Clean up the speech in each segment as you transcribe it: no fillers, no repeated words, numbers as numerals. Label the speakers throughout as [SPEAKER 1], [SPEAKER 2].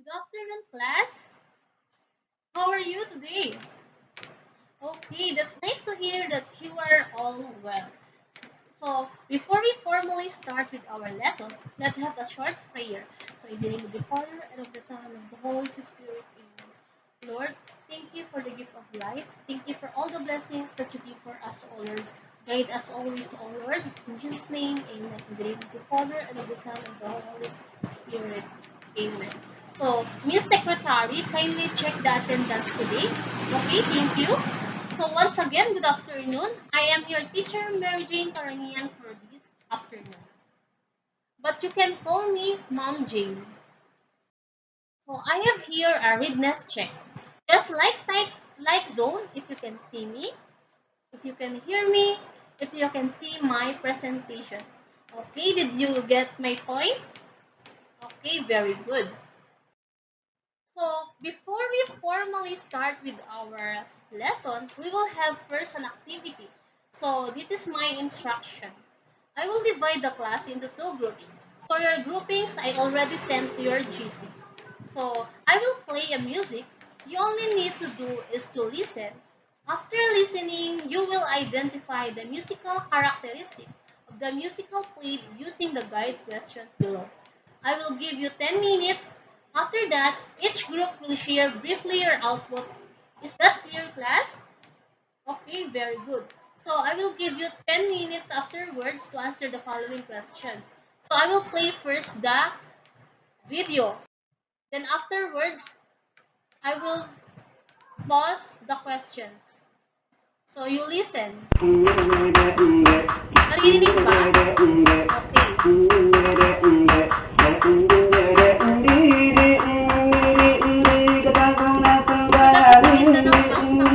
[SPEAKER 1] Good afternoon, class. How are you today? Okay, that's nice to hear that you are all well. So, before we formally start with our lesson, let's have a short prayer. So, in the name of the Father, and of the Son, and of the Holy Spirit, amen. Lord, thank you for the gift of life. Thank you for all the blessings that you give for us, O Lord. Guide us always, O Lord. In Jesus' name, amen. In the name of the Father, and of the Son, and of the Holy Spirit, amen. So, Miss Secretary, kindly check the attendance today. Okay, thank you. So once again, good afternoon. I am your teacher, Mary Jane Karanian, for this afternoon. But you can call me Mom Jane. So I have here a readiness check. Just like zone if you can see me, if you can hear me, if you can see my presentation. Okay, did you get my point? Okay, very good. So before we formally start with our lesson, we will have first an activity. So this is my instruction. I will divide the class into two groups. So your groupings I already sent to your GC. So I will play a music. You only need to do is to listen. After listening, you will identify the musical characteristics of the musical played using the guide questions below. I will give you 10 minutes. After that, each group will share briefly your output. Is that clear, class? Okay, very good. So I will give you 10 minutes afterwards to answer the following questions. So I will play first the video. Then afterwards, I will pause the questions. So you listen. Narinig ba? Okay. Sikat sa Mindanao ang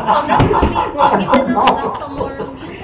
[SPEAKER 1] So that's the main from Mindanao Bangsamoro music.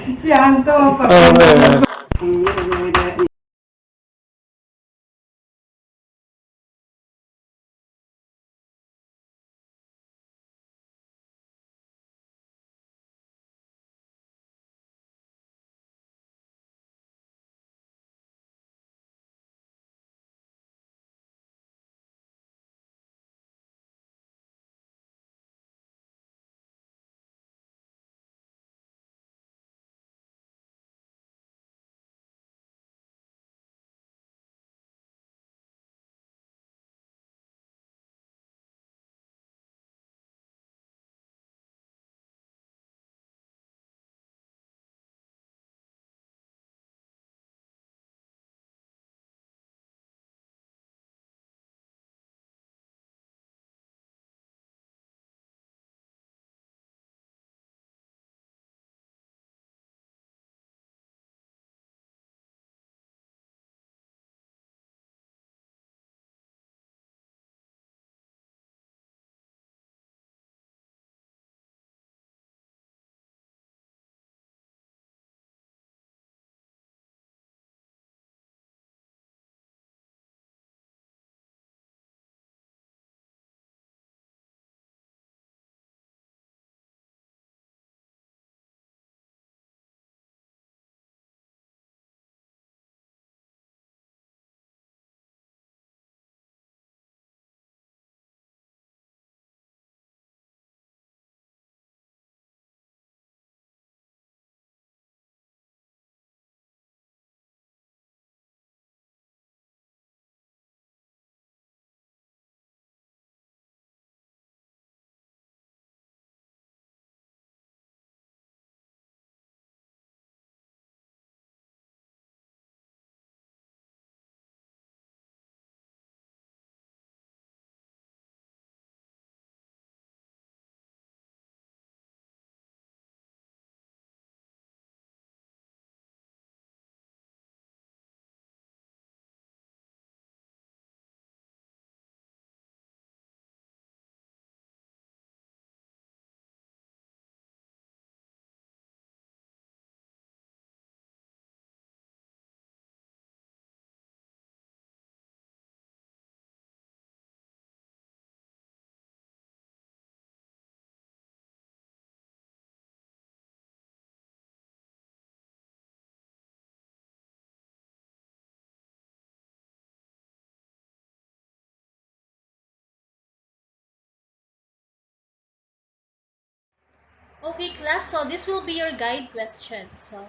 [SPEAKER 1] Okay, class, so this will be your guide question. So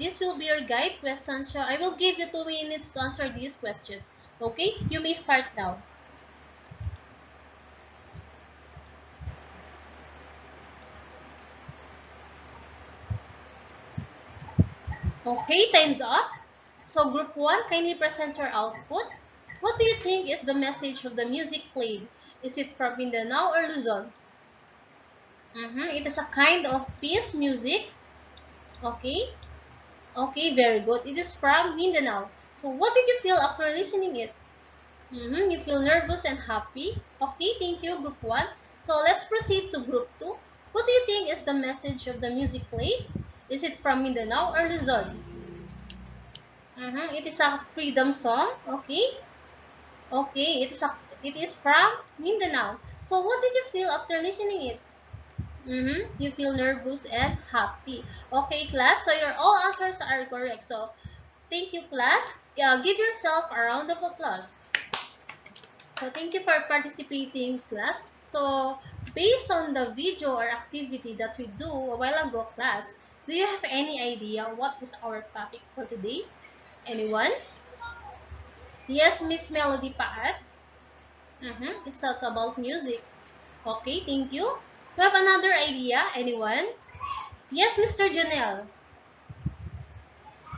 [SPEAKER 1] this will be your guide question. So I will give you 2 minutes to answer these questions. Okay, you may start now. Okay, time's up. So group 1, kindly present your output. What do you think is the message of the music played? Is it from Mindanao or Luzon? It is a kind of peace music. Okay. Okay, very good. It is from Mindanao. So what did you feel after listening it? You feel nervous and happy. Okay, thank you, group 1. So let's proceed to group 2. What do you think is the message of the music played? Is it from Mindanao or Luzon? It is a freedom song. Okay. Okay, it is from Mindanao. So what did you feel after listening it? You feel nervous and happy. Okay, class. So your all answers are correct. So thank you, class. Give yourself a round of applause. So thank you for participating, class. So based on the video or activity that we do a while ago, class, do you have any idea what is our topic for today? Anyone? Yes, Miss Melody Paat. It's not about music. Okay, thank you. We have another idea. Anyone? Yes, Mr. Janelle.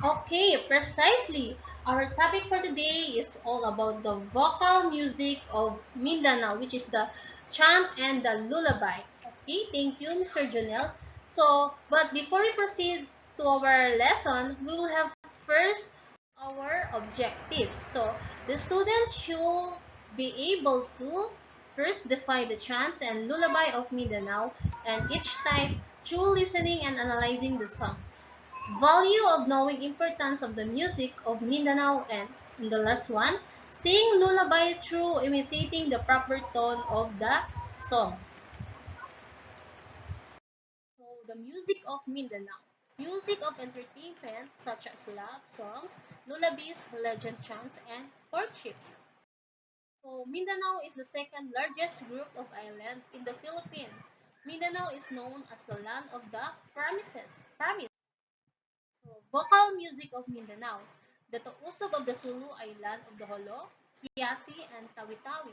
[SPEAKER 1] Okay, precisely. Our topic for today is all about the vocal music of Mindanao, which is the chant and the lullaby. Okay, thank you, Mr. Janelle. So, but before we proceed to our lesson, we will have first our objectives. So, the students should be able to first define the chants and lullaby of Mindanao, and each type through listening and analyzing the song. Value of knowing importance of the music of Mindanao, and in the last one, sing lullaby through imitating the proper tone of the song. So the music of Mindanao. Music of entertainment such as love songs, lullabies, legend chants, and courtship. So Mindanao is the second largest group of islands in the Philippines. Mindanao is known as the land of the promise. So, vocal music of Mindanao, the Tausog of the Sulu Island of the Holo, Siasi and Tawi-Tawi,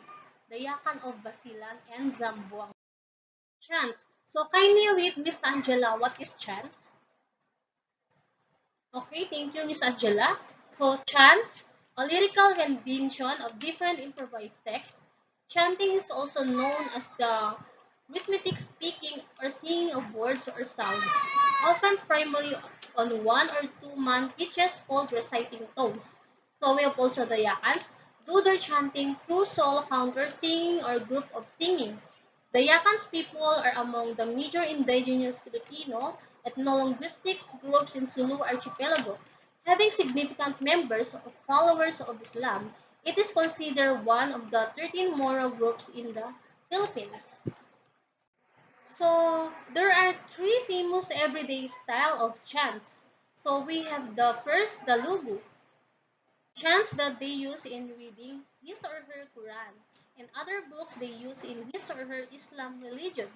[SPEAKER 1] the Yakan of Basilan and Zamboanga. Chants. So, kindly read Miss Angela, what is chants? Okay, thank you, Miss Angela. So, chants, a lyrical rendition of different improvised texts. Chanting is also known as the rhythmic speaking or singing of words or sounds, often primarily on 1 or 2 man pitches called reciting tones. So we have also the Yakans, do their chanting through solo counter singing or group of singing. The Yakans people are among the major indigenous Filipino ethno-linguistic groups in Sulu Archipelago. Having significant members or followers of Islam, it is considered one of the 13 moral groups in the Philippines. So there are three famous everyday style of chants. So we have the first, the lugu, chants that they use in reading his or her Quran and other books they use in his or her Islam religion.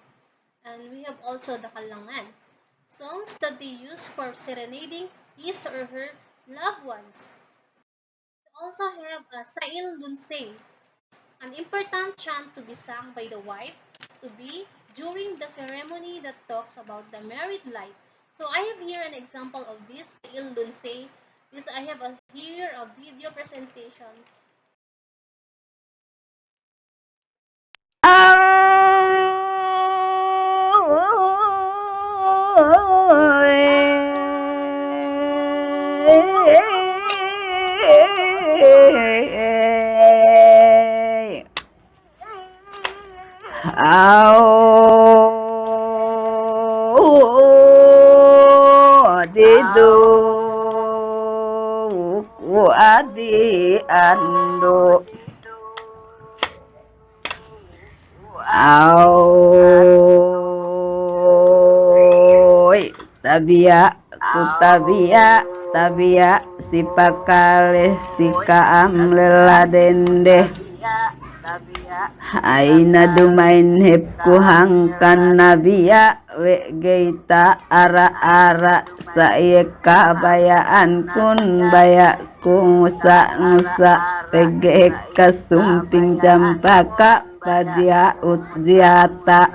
[SPEAKER 1] And we have also the kalangan, songs that they use for serenading his or her loved ones. We also have a Sail Lunsay, an important chant to be sung by the wife to be during the ceremony that talks about the married life. So I have here an example of this Sail Lunsay. This I have here a video presentation.
[SPEAKER 2] Didu adi ando Aoy, tabia, tabia, si pakale, si kaang leladende. Aina dumainhip kuhangkan nabiya we geita ara-ara saya kabayaan kun baya kumusa ngusa pege kasumping jampaka padia utziata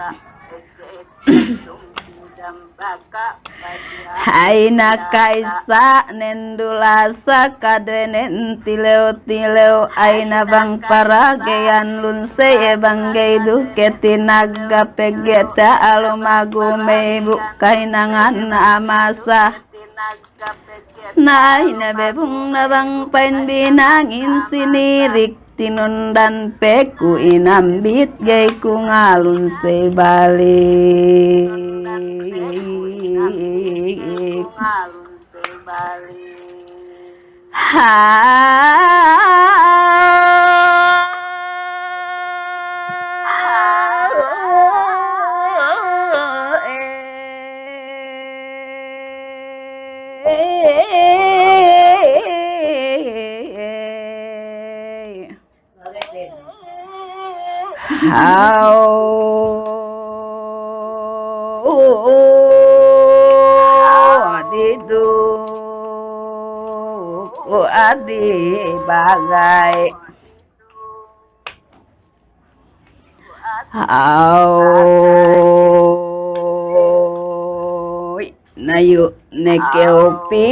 [SPEAKER 2] Aina kaisa nendulasa kadenen tileu-tileu aina bang paragean lunse banggay duketinaga pegeta alumagume bukainangan amasa na aina bebung nabang pain binangin sinirik tinundan peku inambit gay kungalun se balik Didu adi bagai nayu nekeopi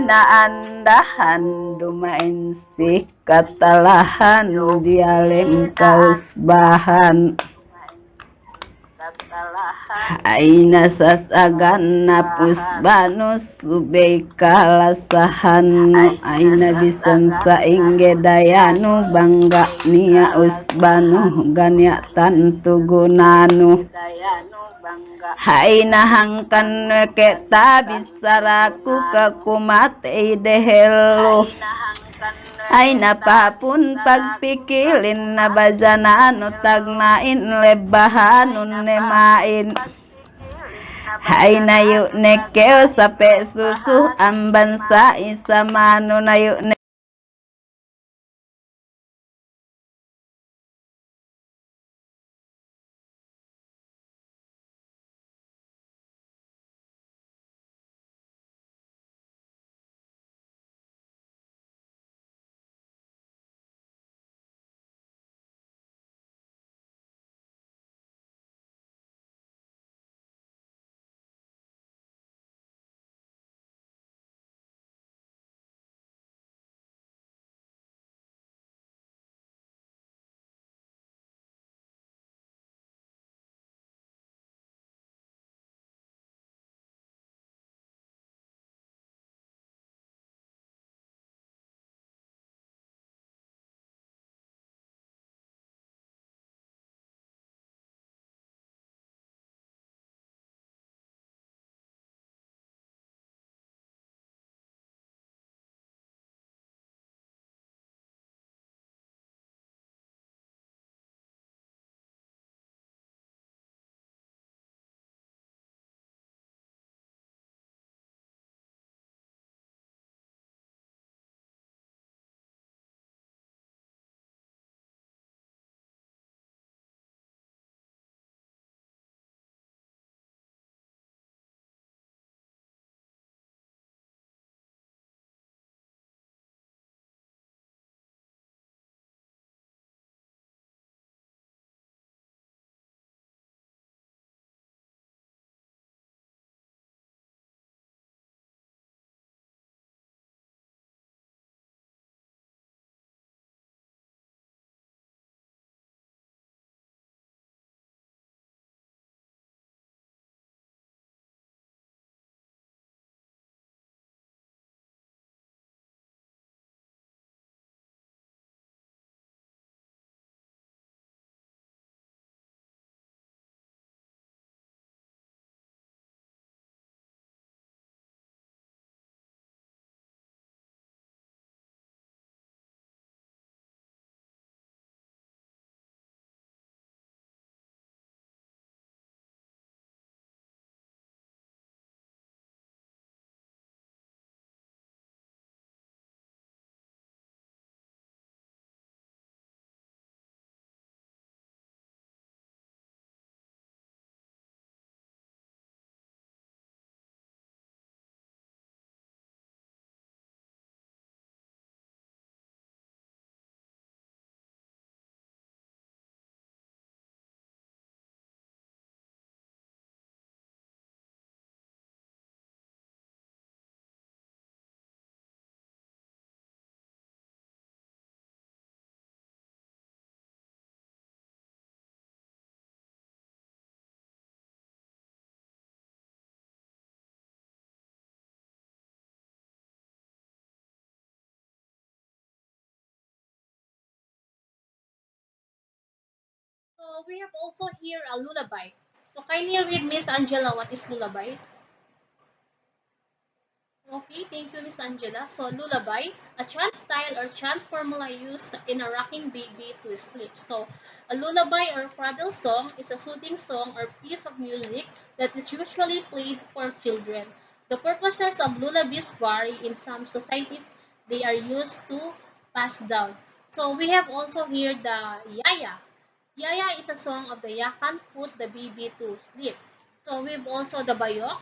[SPEAKER 2] na andahan dumain si katalahan dialem kaus bahan aina sasagan napus banus subay kalasahan aina bisan saingge dayanu bangga niya usbanu ganya tantu gunanu aina hangkan kita bisaraku kakumate dehelo aina papun pagpikilin na bajanano tagnain lebahanun nemain aina yuk nekeo sape susu ambansa isa mano na yuk
[SPEAKER 1] So we have also here a lullaby. So kindly read Miss Angela what is lullaby. Okay, thank you, Miss Angela. So, lullaby, a chant style or chant formula used in a rocking baby to sleep. So, a lullaby or cradle song is a soothing song or piece of music that is usually played for children. The purposes of lullabies vary. In some societies. They are used to pass down. So, we have also here the yaya. Yaya is a song of the yakan put the baby to sleep. So, we have also the bayok.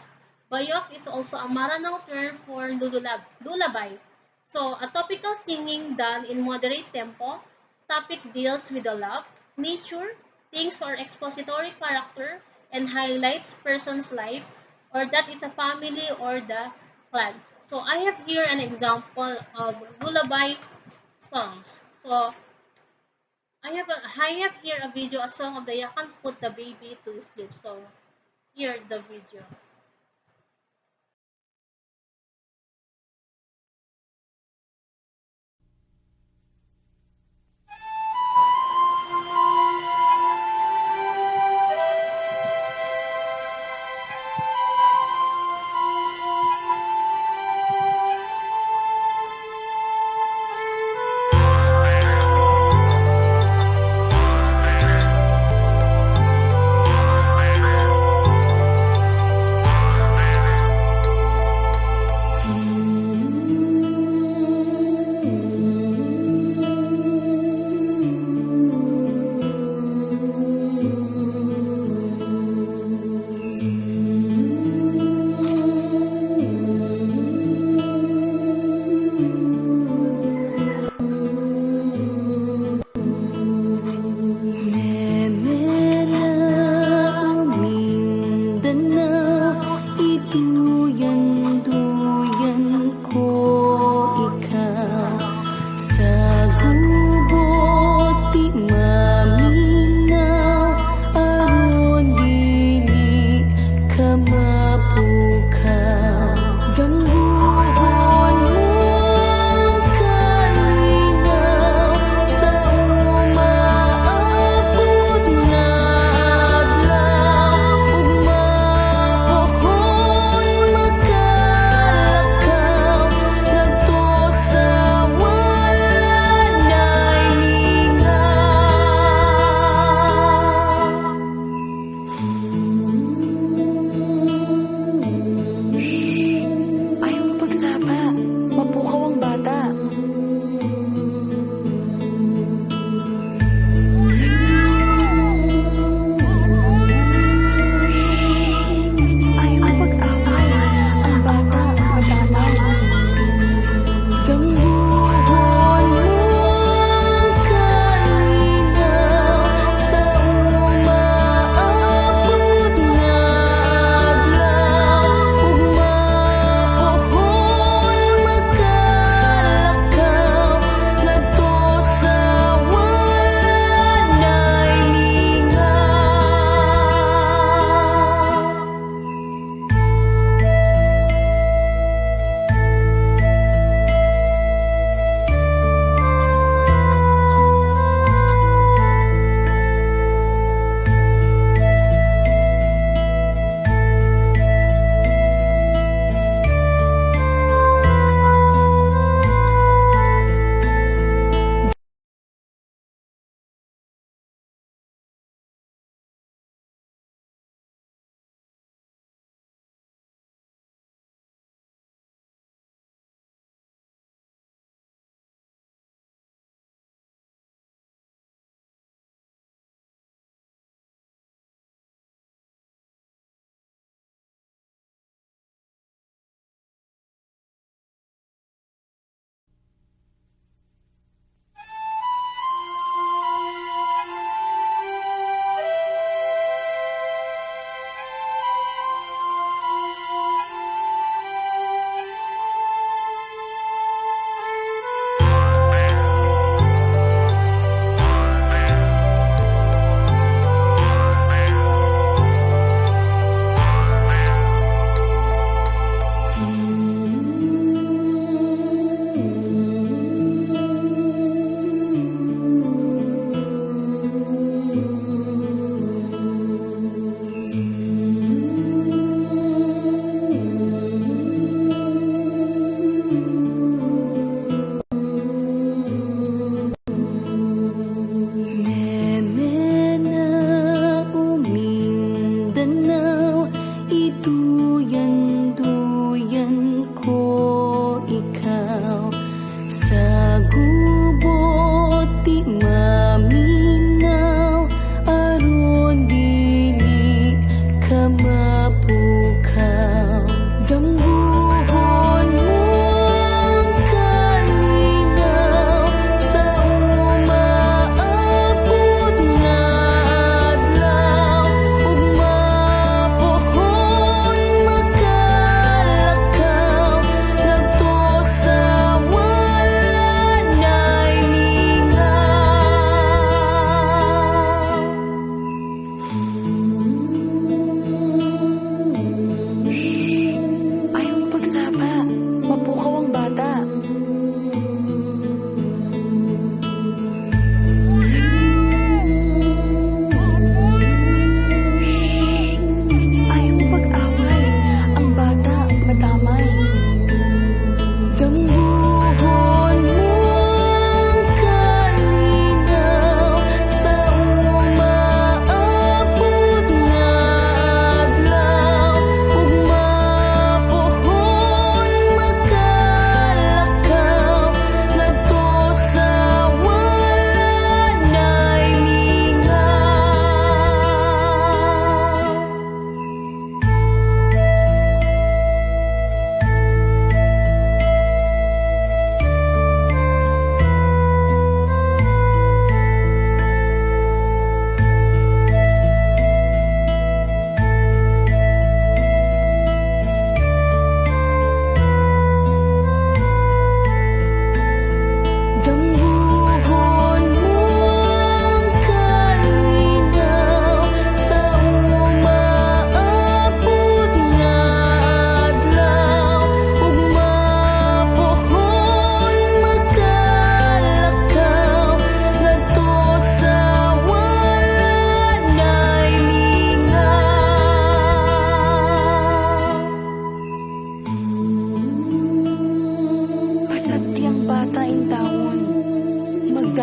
[SPEAKER 1] Bayok is also a Maranao term for lullaby. So, a topical singing done in moderate tempo. Topic deals with the love, nature, things or expository character, and highlights person's life, or that it's a family or the clan. So, I have here an example of lullaby songs. So, I have here a video, a song of the Yakan Put the Baby to Sleep. So, here the video.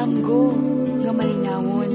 [SPEAKER 3] damgo nga malinawon.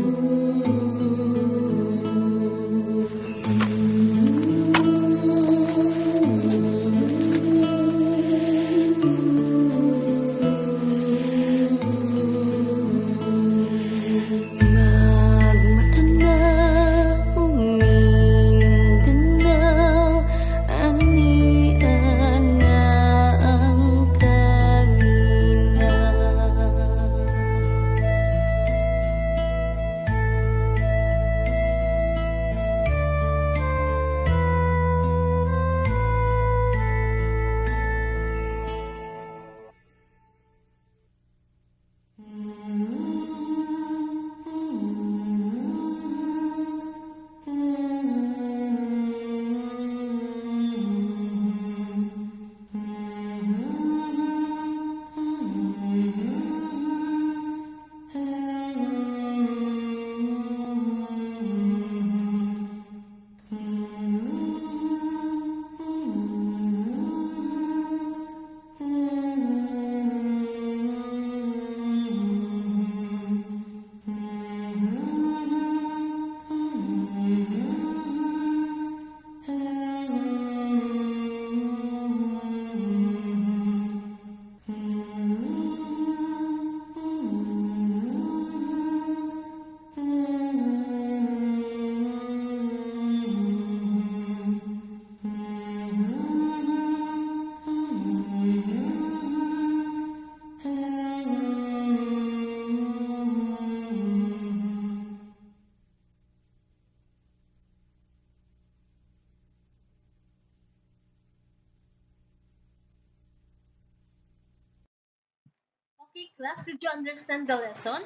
[SPEAKER 1] Okay, class, did you understand the lesson?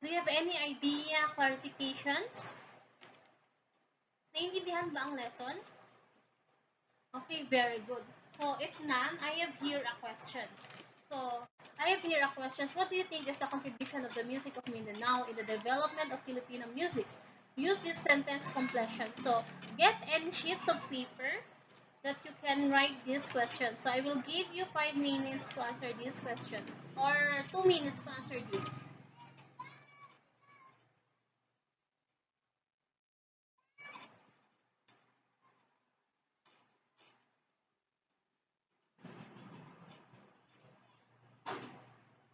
[SPEAKER 1] Do you have any idea, clarifications? Naiintindihan ba ang lesson? Okay, very good. So, if none, I have here a questions. So, I have here a questions. What do you think is the contribution of the music of Mindanao in the development of Filipino music? Use this sentence completion. So, get any sheets of paper that you can write this question. So, I will give you 5 minutes to answer this question or 2 minutes to answer this.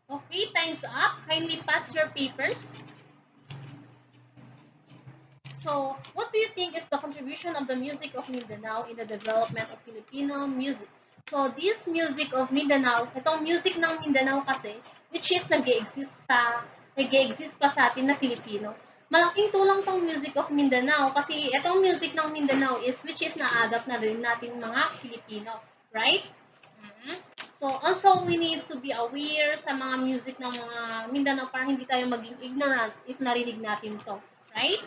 [SPEAKER 1] Okay, time's up. Kindly pass your papers. So, what do you think is the contribution of the music of Mindanao in the development of Filipino music? So, this music of Mindanao, itong music ng Mindanao kasi, which is nag-exist pa sa atin na Filipino. Malaking tulong tong music of Mindanao kasi itong music ng Mindanao is which is na-adapt na rin natin mga Filipino, right? So, also, we need to be aware sa mga music ng mga Mindanao para hindi tayo maging ignorant if narinig natin to. Right?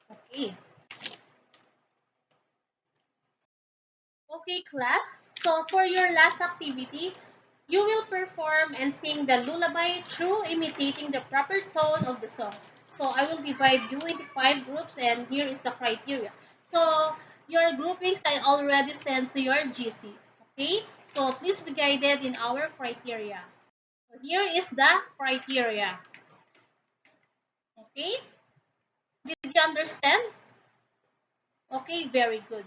[SPEAKER 1] Okay. Okay, class. So, for your last activity, you will perform and sing the lullaby through imitating the proper tone of the song. So, I will divide you into 5 groups and here is the criteria. So, your groupings I already sent to your GC. Okay? So, please be guided in our criteria. So, here is the criteria. Okay? Did you understand? Okay, very good.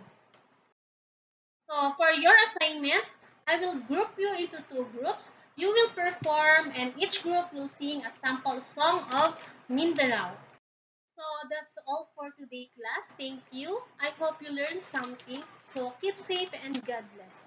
[SPEAKER 1] So, for your assignment, I will group you into 2 groups. You will perform and each group will sing a sample song of Mindanao. So, that's all for today, class. Thank you. I hope you learned something. So, keep safe and God bless.